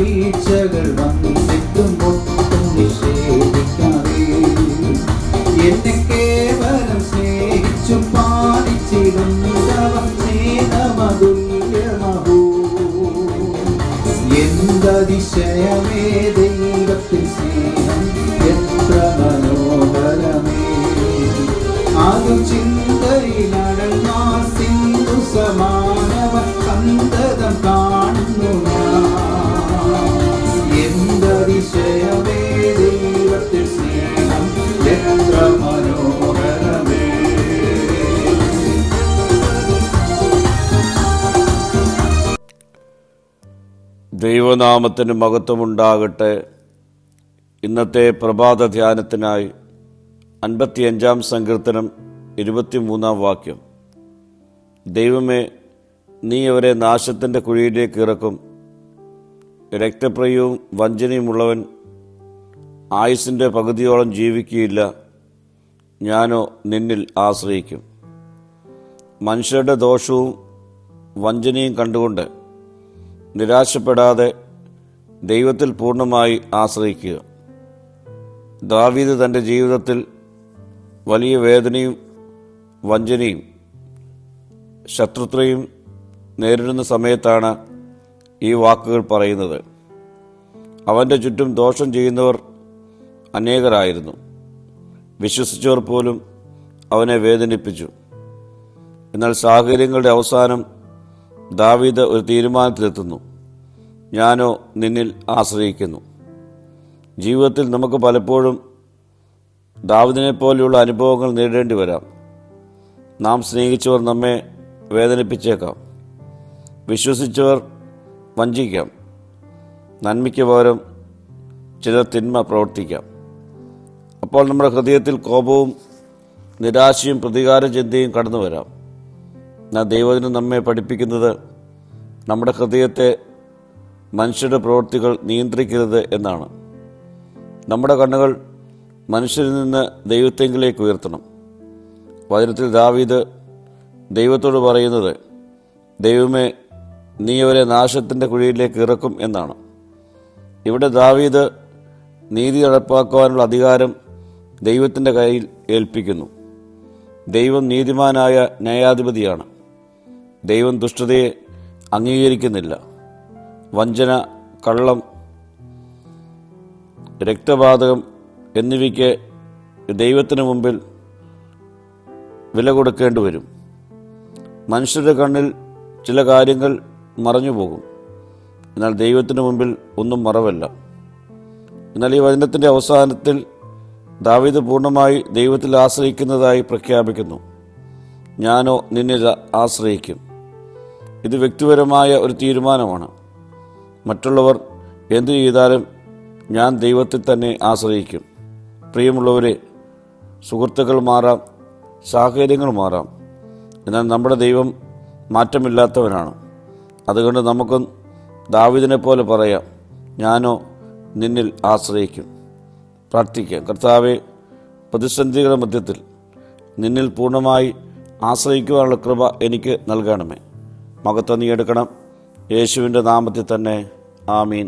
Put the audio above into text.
വീഴ്ചകൾ വന്നിട്ടും ഒട്ടും നിഷേധിക്കാതെ എന്നെ കേവലം സ്നേഹിച്ചു പാലിച്ചിടുന്നവ സ്നേഹമതുല്യമഹോ. എന്തതിശയമേ ദൈവത്തിൻ സ്നേഹം, എത്ര മനോഹരമേ. ആദ്യം ചിന്തയിലടങ്ങാ സിന്ധു സമാനവ സന്തതം കാണുന്നു ഞാൻ. എന്തതിശയമേ ദൈവത്തിൻ സ്നേഹം, എത്ര മനോഹരമേ. ദൈവനാമത്തിന് മഹത്വമുണ്ടാകട്ടെ. ഇന്നത്തെ പ്രഭാത ധ്യാനത്തിനായി 55-ാം സങ്കീർത്തനം 23-ാം വാക്യം. ദൈവമേ, നീ അവരെ നാശത്തിൻ്റെ കുഴിയിലേക്ക് ഇറക്കും. രക്തപ്രിയവും വഞ്ചനയുമുള്ളവൻ ആയുസ്സിൻ്റെ പകുതിയോളം ജീവിക്കുകയില്ല. ഞാനോ നിന്നിൽ ആശ്രയിക്കും. മനുഷ്യരുടെ ദോഷവും വഞ്ചനയും കണ്ടുകൊണ്ട് നിരാശപ്പെടാതെ ദൈവത്തിൽ പൂർണ്ണമായി ആശ്രയിക്കുക. ദാവീദ് തൻ്റെ ജീവിതത്തിൽ വലിയ വേദനയും വഞ്ചനയും ശത്രുത്വയും നേരിടുന്ന സമയത്താണ് ഈ വാക്കുകൾ പറയുന്നത്. അവൻ്റെ ചുറ്റും ദോഷം ചെയ്യുന്നവർ അനേകരായിരുന്നു. വിശ്വസിച്ചവർ പോലും അവനെ വേദനിപ്പിച്ചു. എന്നാൽ സാഹചര്യങ്ങളുടെ അവസാനം ദാവീദ് ഒരു തീരുമാനത്തിലെത്തുന്നു. ഞാനോ നിന്നിൽ ആശ്രയിക്കുന്നു. ജീവിതത്തിൽ നമുക്ക് പലപ്പോഴും ദാവീദിനെ പോലെയുള്ള അനുഭവങ്ങൾ നേരിടേണ്ടി വരാം. നാം സ്നേഹിച്ചവർ നമ്മെ വേദനിപ്പിച്ചേക്കാം. വിശ്വസിച്ചവർ വഞ്ചിക്കാം. നന്മയ്ക്ക് പകരം ചിലർ തിന്മ പ്രവർത്തിക്കാം. അപ്പോൾ നമ്മുടെ ഹൃദയത്തിൽ കോപവും നിരാശയും പ്രതികാര ചിന്തയും കടന്നു വരാം. എന്നാൽ ദൈവത്തിന് നമ്മെ പഠിപ്പിക്കുന്നത് നമ്മുടെ ഹൃദയത്തെ മനുഷ്യരുടെ പ്രവൃത്തികൾ നിയന്ത്രിക്കരുത് എന്നാണ്. നമ്മുടെ കണ്ണുകൾ മനുഷ്യരിൽ നിന്ന് ദൈവത്തെങ്കിലേക്ക് ഉയർത്തണം. വചനത്തിൽ ദാവീദ് ദൈവത്തോട് പറയുന്നത്, ദൈവമേ, നീ അവരെ നാശത്തിൻ്റെ കുഴിയിലേക്ക് ഇറക്കും എന്നാണ്. ഇവിടെ ദാവീദ് നീതി നടപ്പാക്കുവാനുള്ള അധികാരം ദൈവത്തിൻ്റെ കയ്യിൽ ഏൽപ്പിക്കുന്നു. ദൈവം നീതിമാനായ ന്യായാധിപതിയാണ്. ദൈവം ദുഷ്ടതയെ അംഗീകരിക്കുന്നില്ല. വഞ്ചന, കള്ളം, രക്തപാതകം എന്നിവയ്ക്ക് ദൈവത്തിന് മുമ്പിൽ വില കൊടുക്കേണ്ടി വരും. മനുഷ്യരുടെ കണ്ണിൽ ചില കാര്യങ്ങൾ മറഞ്ഞു പോകും. എന്നാൽ ദൈവത്തിന് മുമ്പിൽ ഒന്നും മറവല്ല. എന്നാൽ ഈ വചനത്തിൻ്റെ അവസാനത്തിൽ ദാവീദ് പൂർണ്ണമായി ദൈവത്തിൽ ആശ്രയിക്കുന്നതായി പ്രഖ്യാപിക്കുന്നു. ഞാനോ നിന്നിൽ ആശ്രയിക്കും. ഇത് വ്യക്തിപരമായ ഒരു തീരുമാനമാണ്. മറ്റുള്ളവർ എന്തു ചെയ്താലും ഞാൻ ദൈവത്തിൽ തന്നെ ആശ്രയിക്കും. പ്രിയമുള്ളവരെ, സുഹൃത്തുക്കൾ മാറാം, സാഹചര്യങ്ങൾ മാറാം. എന്നാൽ നമ്മുടെ ദൈവം മാറ്റമില്ലാത്തവനാണ്. അതുകൊണ്ട് നമുക്കും ദാവീദിനെ പോലെ പറയാം, ഞാനോ നിന്നിൽ ആശ്രയിക്കും. പ്രാർത്ഥിക്കാം. കർത്താവേ, പ്രതിസന്ധികളുടെ മധ്യത്തിൽ നിന്നിൽ പൂർണ്ണമായി ആശ്രയിക്കുവാനുള്ള കൃപ എനിക്ക് നൽകണമേ. മഹത്വം നീ എടുക്കണം. യേശുവിൻ്റെ നാമത്തിൽ തന്നെ. ആമീൻ.